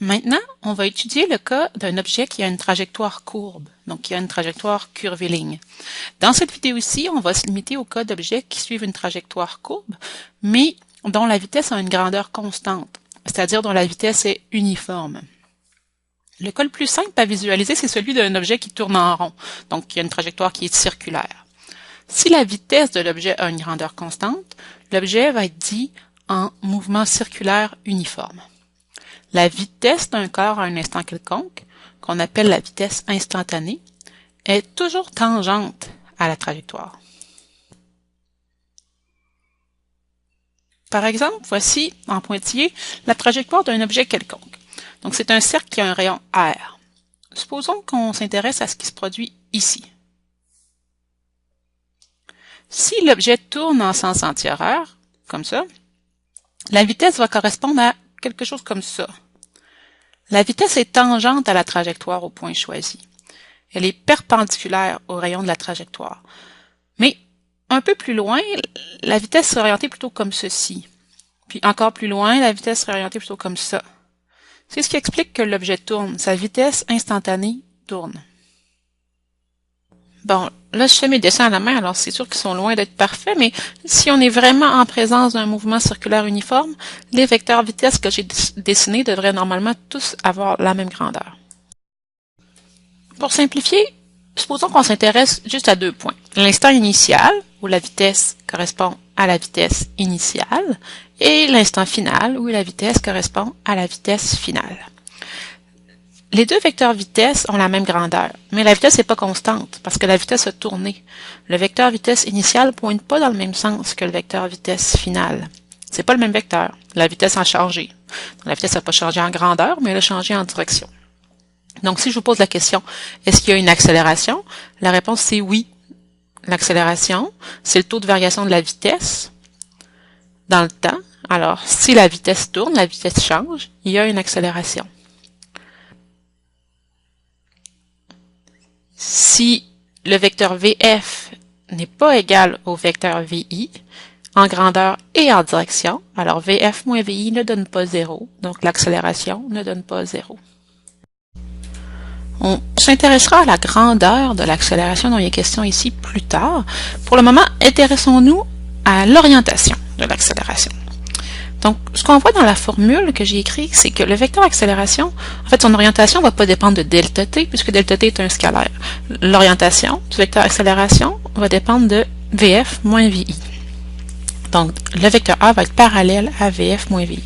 Maintenant, on va étudier le cas d'un objet qui a une trajectoire courbe, donc qui a une trajectoire curviligne. Dans cette vidéo-ci, on va se limiter au cas d'objets qui suivent une trajectoire courbe, mais dont la vitesse a une grandeur constante, c'est-à-dire dont la vitesse est uniforme. Le cas le plus simple à visualiser, c'est celui d'un objet qui tourne en rond, donc qui a une trajectoire qui est circulaire. Si la vitesse de l'objet a une grandeur constante, l'objet va être dit en mouvement circulaire uniforme. La vitesse d'un corps à un instant quelconque, qu'on appelle la vitesse instantanée, est toujours tangente à la trajectoire. Par exemple, voici en pointillé la trajectoire d'un objet quelconque. Donc c'est un cercle qui a un rayon R. Supposons qu'on s'intéresse à ce qui se produit ici. Si l'objet tourne en sens anti-horaire, comme ça, la vitesse va correspondre à quelque chose comme ça. La vitesse est tangente à la trajectoire au point choisi. Elle est perpendiculaire au rayon de la trajectoire. Mais un peu plus loin, la vitesse serait orientée plutôt comme ceci. Puis encore plus loin, la vitesse serait orientée plutôt comme ça. C'est ce qui explique que l'objet tourne. Sa vitesse instantanée tourne. Bon, là, je fais mes dessins à la main, alors c'est sûr qu'ils sont loin d'être parfaits, mais si on est vraiment en présence d'un mouvement circulaire uniforme, les vecteurs vitesse que j'ai dessinés devraient normalement tous avoir la même grandeur. Pour simplifier, supposons qu'on s'intéresse juste à 2 points. L'instant initial, où la vitesse correspond à la vitesse initiale, et l'instant final, où la vitesse correspond à la vitesse finale. Les deux vecteurs vitesse ont la même grandeur, mais la vitesse n'est pas constante, parce que la vitesse a tourné. Le vecteur vitesse initial ne pointe pas dans le même sens que le vecteur vitesse finale. C'est pas le même vecteur. La vitesse a changé. Donc, la vitesse n'a pas changé en grandeur, mais elle a changé en direction. Donc, si je vous pose la question, est-ce qu'il y a une accélération? La réponse, c'est oui. L'accélération, c'est le taux de variation de la vitesse dans le temps. Alors, si la vitesse tourne, la vitesse change, il y a une accélération. Si le vecteur VF n'est pas égal au vecteur VI en grandeur et en direction, alors VF moins VI ne donne pas 0, donc l'accélération ne donne pas 0. On s'intéressera à la grandeur de l'accélération dont il est question ici plus tard. Pour le moment, intéressons-nous à l'orientation de l'accélération. Donc, ce qu'on voit dans la formule que j'ai écrite, c'est que le vecteur accélération, en fait, son orientation ne va pas dépendre de delta t, puisque delta t est un scalaire. L'orientation du vecteur accélération va dépendre de VF moins VI. Donc, le vecteur A va être parallèle à VF moins VI.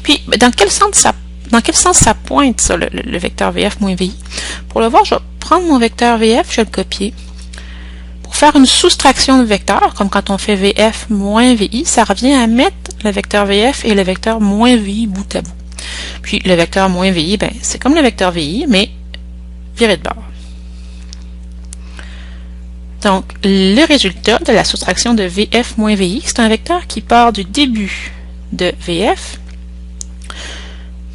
Puis, dans quel sens ça pointe, ça, le vecteur VF moins VI? Pour le voir, je vais prendre mon vecteur VF, je vais le copier. Pour faire une soustraction de vecteurs, comme quand on fait VF moins VI, ça revient à mettre le vecteur VF et le vecteur moins VI bout à bout. Puis le vecteur moins VI, ben, c'est comme le vecteur VI, mais viré de bord. Donc, le résultat de la soustraction de VF moins VI, c'est un vecteur qui part du début de VF,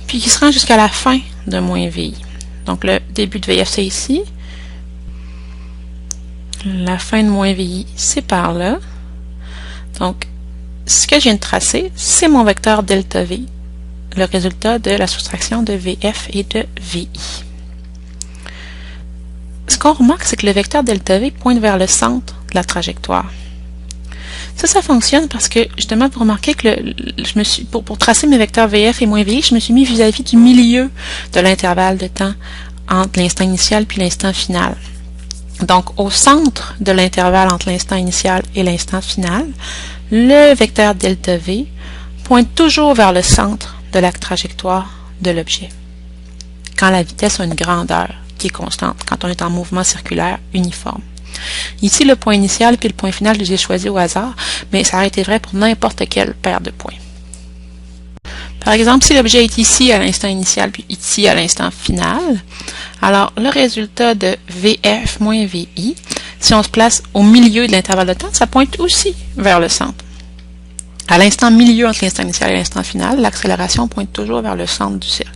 puis qui se rend jusqu'à la fin de moins VI. Donc, le début de VF, c'est ici. La fin de moins VI, c'est par là. Donc, ce que je viens de tracer, c'est mon vecteur delta V, le résultat de la soustraction de VF et de VI. Ce qu'on remarque, c'est que le vecteur delta V pointe vers le centre de la trajectoire. Ça fonctionne parce que, justement, vous remarquez que pour tracer mes vecteurs VF et moins VI, je me suis mis vis-à-vis du milieu de l'intervalle de temps entre l'instant initial puis l'instant final. Donc, au centre de l'intervalle entre l'instant initial et l'instant final, le vecteur delta V pointe toujours vers le centre de la trajectoire de l'objet, quand la vitesse a une grandeur qui est constante, quand on est en mouvement circulaire uniforme. Ici, le point initial puis le point final, je les ai choisis au hasard, mais ça aurait été vrai pour n'importe quelle paire de points. Par exemple, si l'objet est ici à l'instant initial puis ici à l'instant final, alors le résultat de VF moins VI, si on se place au milieu de l'intervalle de temps, ça pointe aussi vers le centre. À l'instant milieu entre l'instant initial et l'instant final, l'accélération pointe toujours vers le centre du cercle.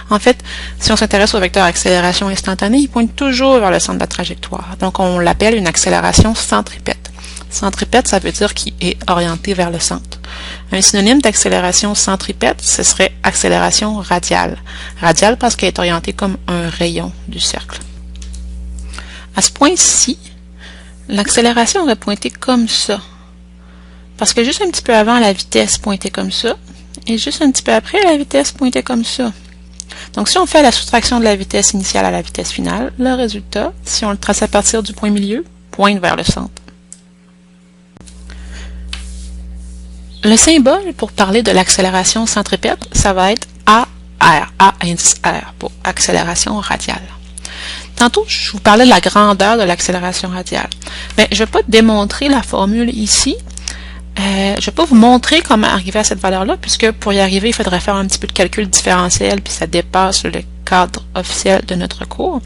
En fait, si on s'intéresse au vecteur accélération instantanée, il pointe toujours vers le centre de la trajectoire. Donc, on l'appelle une accélération centripète. Centripète, ça veut dire qu'il est orienté vers le centre. Un synonyme d'accélération centripète, ce serait accélération radiale. Radiale parce qu'elle est orientée comme un rayon du cercle. À ce point-ci, l'accélération va pointer comme ça. Parce que juste un petit peu avant, la vitesse pointait comme ça. Et juste un petit peu après, la vitesse pointait comme ça. Donc, si on fait la soustraction de la vitesse initiale à la vitesse finale, le résultat, si on le trace à partir du point milieu, pointe vers le centre. Le symbole pour parler de l'accélération centripète, ça va être AR, A indice R, pour accélération radiale. Tantôt, je vous parlais de la grandeur de l'accélération radiale. Mais je ne vais pas démontrer la formule ici. Je ne vais pas vous montrer comment arriver à cette valeur-là, puisque pour y arriver, il faudrait faire un petit peu de calcul différentiel, puis ça dépasse le cadre officiel de notre cours.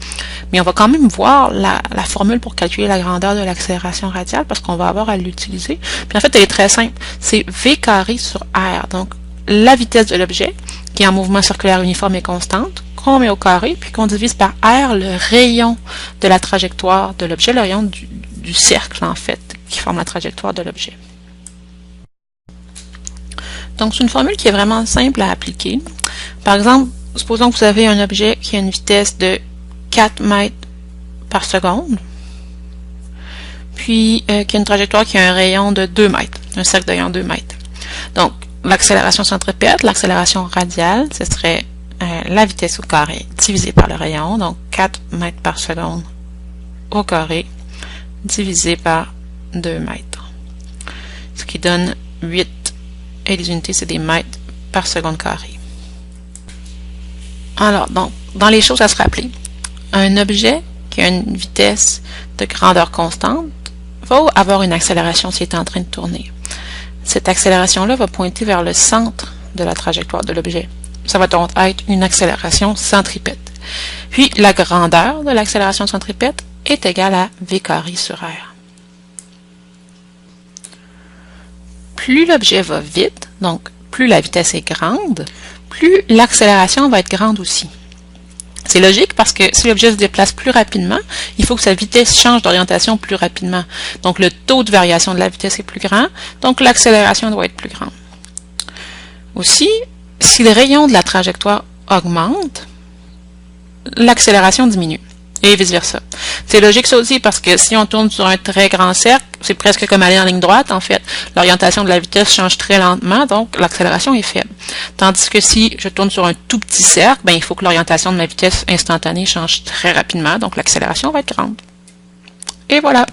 Mais on va quand même voir la formule pour calculer la grandeur de l'accélération radiale, parce qu'on va avoir à l'utiliser. Puis en fait, elle est très simple. C'est V carré sur R. Donc, la vitesse de l'objet, qui est en mouvement circulaire uniforme et constante, qu'on met au carré, puis qu'on divise par R, le rayon de la trajectoire de l'objet, le rayon du cercle, en fait, qui forme la trajectoire de l'objet. Donc, c'est une formule qui est vraiment simple à appliquer. Par exemple, supposons que vous avez un objet qui a une vitesse de 4 mètres par seconde, puis qui a une trajectoire qui a un rayon de 2 mètres, un cercle de rayon 2 mètres. Donc, l'accélération centripète, l'accélération radiale, ce serait la vitesse au carré divisé par le rayon, donc 4 mètres par seconde au carré divisé par 2 mètres. Ce qui donne 8. Et les unités, c'est des mètres par seconde carrée. Alors, donc, dans les choses à se rappeler, un objet qui a une vitesse de grandeur constante va avoir une accélération s'il est en train de tourner. Cette accélération-là va pointer vers le centre de la trajectoire de l'objet. Ça va donc être une accélération centripète. Puis, la grandeur de l'accélération centripète est égale à V carré sur R. Plus l'objet va vite, donc plus la vitesse est grande, plus l'accélération va être grande aussi. C'est logique parce que si l'objet se déplace plus rapidement, il faut que sa vitesse change d'orientation plus rapidement. Donc le taux de variation de la vitesse est plus grand, donc l'accélération doit être plus grande. Aussi, si le rayon de la trajectoire augmente, l'accélération diminue. Et vice-versa. C'est logique ça aussi parce que si on tourne sur un très grand cercle, c'est presque comme aller en ligne droite en fait. L'orientation de la vitesse change très lentement, donc l'accélération est faible. Tandis que si je tourne sur un tout petit cercle, ben, il faut que l'orientation de ma vitesse instantanée change très rapidement, donc l'accélération va être grande. Et voilà!